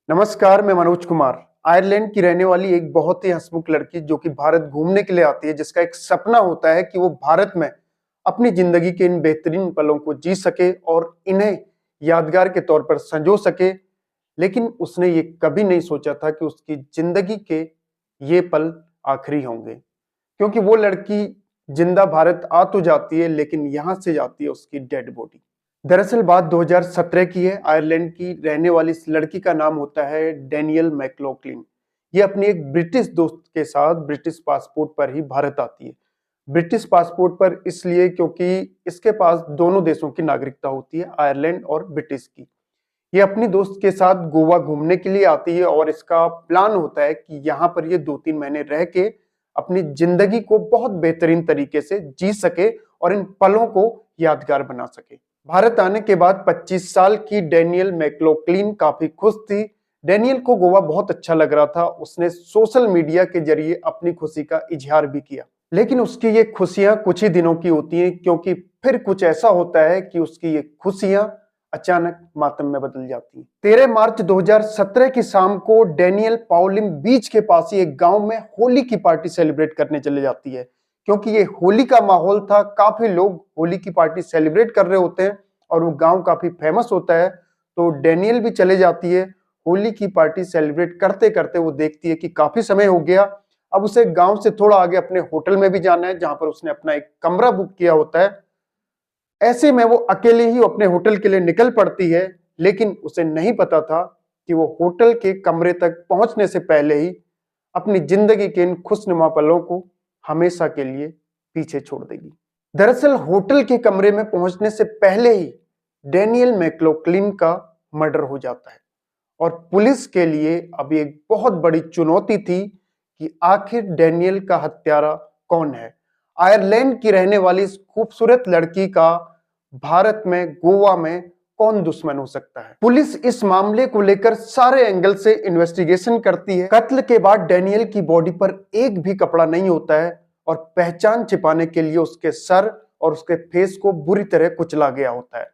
नमस्कार, मैं मनोज कुमार। आयरलैंड की रहने वाली एक बहुत ही हंसमुख लड़की जो कि भारत घूमने के लिए आती है, जिसका एक सपना होता है कि वो भारत में अपनी जिंदगी के इन बेहतरीन पलों को जी सके और इन्हें यादगार के तौर पर संजो सके। लेकिन उसने ये कभी नहीं सोचा था कि उसकी जिंदगी के ये पल आखिरी होंगे, क्योंकि वो लड़की जिंदा भारत आ तो जाती है, लेकिन यहां से जाती है उसकी डेड बॉडी। दरअसल बात 2017 की है। आयरलैंड की रहने वाली इस लड़की का नाम होता है डैनियल मैक्लॉक्लिन। ये अपनी एक ब्रिटिश दोस्त के साथ ब्रिटिश पासपोर्ट पर ही भारत आती है। ब्रिटिश पासपोर्ट पर इसलिए क्योंकि इसके पास दोनों देशों की नागरिकता होती है, आयरलैंड और ब्रिटिश की। ये अपनी दोस्त के साथ गोवा घूमने के लिए आती है और इसका प्लान होता है कि यहाँ पर ये 2-3 महीने रह के अपनी जिंदगी को बहुत बेहतरीन तरीके से जी सके और इन पलों को यादगार बना सके। भारत आने के बाद 25 साल की डैनियल मैक्लॉक्लिन काफी खुश थी। डैनियल को गोवा बहुत अच्छा लग रहा था। उसने सोशल मीडिया के जरिए अपनी खुशी का इजहार भी किया। लेकिन उसकी ये खुशियां कुछ ही दिनों की होती हैं, क्योंकि फिर कुछ ऐसा होता है कि उसकी ये खुशियां अचानक मातम में बदल जाती हैं। 13 मार्च 2017 की शाम को डैनियल पाओलिम बीच के पास ही एक गांव में होली की पार्टी सेलिब्रेट करने चले जाती है। क्योंकि ये होली का माहौल था, काफी लोग होली की पार्टी सेलिब्रेट कर रहे होते हैं और वो गांव काफी फेमस होता है, तो डैनियल भी चले जाती है। होली की पार्टी सेलिब्रेट करते करते वो देखती है कि काफी समय हो गया, अब उसे गांव से थोड़ा आगे अपने होटल में भी जाना है, जहां पर उसने अपना एक कमरा बुक किया होता है। ऐसे में वो अकेले ही अपने होटल के लिए निकल पड़ती है, लेकिन उसे नहीं पता था कि वो होटल के कमरे तक पहुंचने से पहले ही अपनी जिंदगी के इन खुशनुमा पलों को हमेशा के लिए पीछे छोड़ देगी। दरअसल होटल के कमरे में पहुंचने से पहले ही डैनियल मैक्लॉक्लिन का मर्डर हो जाता है और पुलिस के लिए अब एक बहुत बड़ी चुनौती थी कि आखिर डैनियल का हत्यारा कौन है। आयरलैंड की रहने वाली इस खूबसूरत लड़की का भारत में, गोवा में कौन दुश्मन हो सकता है। पुलिस इस मामले को लेकर सारे एंगल से इन्वेस्टिगेशन करती है। कत्ल के बाद डैनियल की बॉडी पर एक भी कपड़ा नहीं होता है और पहचान छिपाने के लिए उसके सर और उसके फेस को बुरी तरह कुचला गया होता है।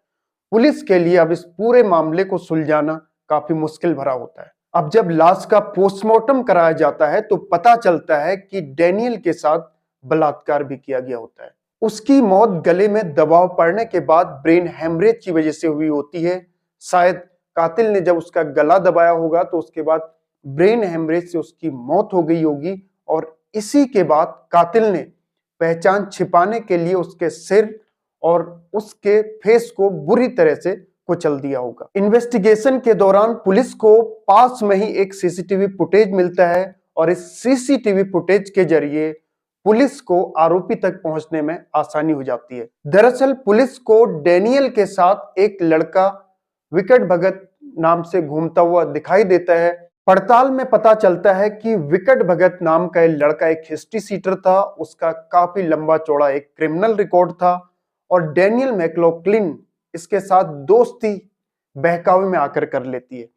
पुलिस के लिए अब इस पूरे मामले को सुलझाना काफी मुश्किल भरा होता है। अब जब लाश का पोस्टमार्टम कराया जाता है तो पता चलता है कि डैनियल के साथ बलात्कार भी किया गया होता है। उसकी मौत गले में दबाव पड़ने के बाद ब्रेन हेमरेज की वजह से हुई होती है। शायद कातिल ने जब उसका गला दबाया होगा तो उसके बाद ब्रेन हेमरेज से उसकी मौत हो गई होगी और इसी के बाद कातिल ने पहचान छिपाने के लिए उसके सिर और उसके फेस को बुरी तरह से कुचल दिया होगा। इन्वेस्टिगेशन के दौरान पुलिस को पास में ही एक सीसीटीवी फुटेज मिलता है और इस सीसीटीवी फुटेज के जरिए पुलिस को आरोपी तक पहुंचने में आसानी हो जाती है। दरअसल पुलिस को डैनियल के साथ एक लड़का विकट भगत नाम से घूमता हुआ दिखाई देता है। पड़ताल में पता चलता है कि विकट भगत नाम का एक लड़का एक हिस्ट्री सीटर था। उसका काफी लंबा चौड़ा एक क्रिमिनल रिकॉर्ड था और डैनियल मैक्लॉक्लिन इसके साथ दोस्ती बहकावे में आकर कर लेती है।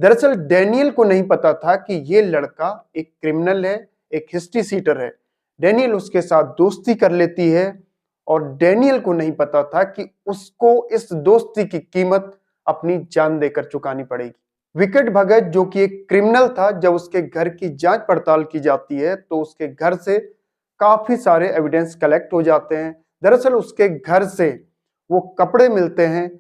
दरअसल डैनियल को नहीं पता था कि ये लड़का एक क्रिमिनल है, एक हिस्ट्री सीटर है। डैनियल उसके साथ दोस्ती कर लेती है और डैनियल को नहीं पता था कि उसको इस दोस्ती की कीमत अपनी जान देकर चुकानी पड़ेगी। विकट भगत जो कि एक क्रिमिनल था, जब उसके घर की जांच पड़ताल की जाती है तो उसके घर से काफी सारे एविडेंस कलेक्ट हो जाते हैं। दरअसल उसके घर से वो कपड़े मिलते हैं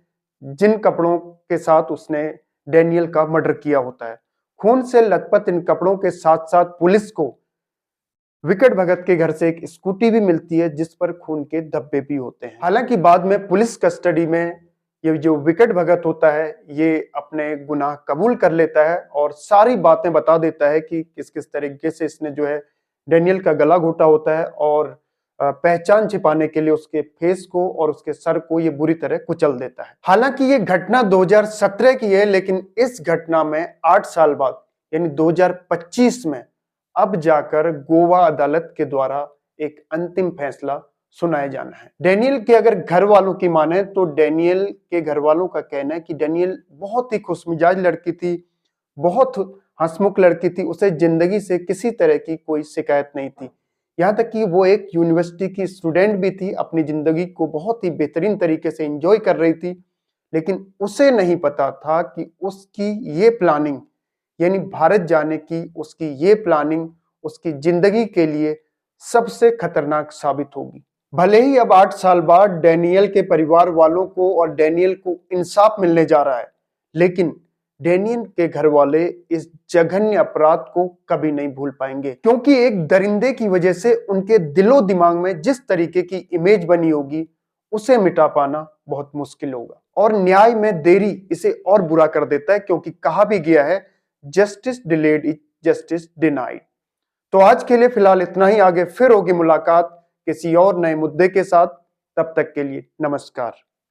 जिन कपड़ों के साथ उसने डैनियल का मर्डर किया होता है। खून से लथपथ इन कपड़ों के साथ साथ पुलिस को विकट भगत के घर से एक स्कूटी भी मिलती है जिस पर खून के धब्बे भी होते हैं। हालांकि बाद में पुलिस कस्टडी में ये जो विकट भगत होता है ये अपने गुनाह कबूल कर लेता है और सारी बातें बता देता है कि किस किस तरीके से इसने जो है डैनियल का गला घोटा होता है और पहचान छिपाने के लिए उसके फेस को और उसके सर को ये बुरी तरह कुचल देता है। हालांकि ये घटना 2017 की है, लेकिन इस घटना में 8 साल बाद यानी 2025 में अब जाकर गोवा अदालत के द्वारा एक अंतिम फैसला सुनाया जाना है। डैनियल के अगर घर वालों की माने तो डैनियल के घर वालों का कहना है कि डैनियल बहुत ही खुशमिजाज लड़की थी, बहुत हंसमुख लड़की थी। उसे जिंदगी से किसी तरह की कोई शिकायत नहीं थी। यहाँ तक कि वो एक यूनिवर्सिटी की स्टूडेंट भी थी, अपनी जिंदगी को बहुत ही बेहतरीन तरीके से एंजॉय कर रही थी। लेकिन उसे नहीं पता था कि उसकी ये प्लानिंग यानी भारत जाने की उसकी ये प्लानिंग उसकी जिंदगी के लिए सबसे खतरनाक साबित होगी। भले ही अब 8 साल बाद डैनियल के परिवार वालों को और डैनियल को इंसाफ मिलने जा रहा है, लेकिन डैनियल के घर वाले इस जघन्य अपराध को कभी नहीं भूल पाएंगे, क्योंकि एक दरिंदे की वजह से उनके दिलो दिमाग में जिस तरीके की इमेज बनी होगी उसे मिटा पाना बहुत मुश्किल होगा। और न्याय में देरी इसे और बुरा कर देता है, क्योंकि कहा भी गया है justice delayed is justice denied. तो आज के लिए फिलहाल इतना ही, आगे फिर होगी मुलाकात किसी और नए मुद्दे के साथ। तब तक के लिए नमस्कार।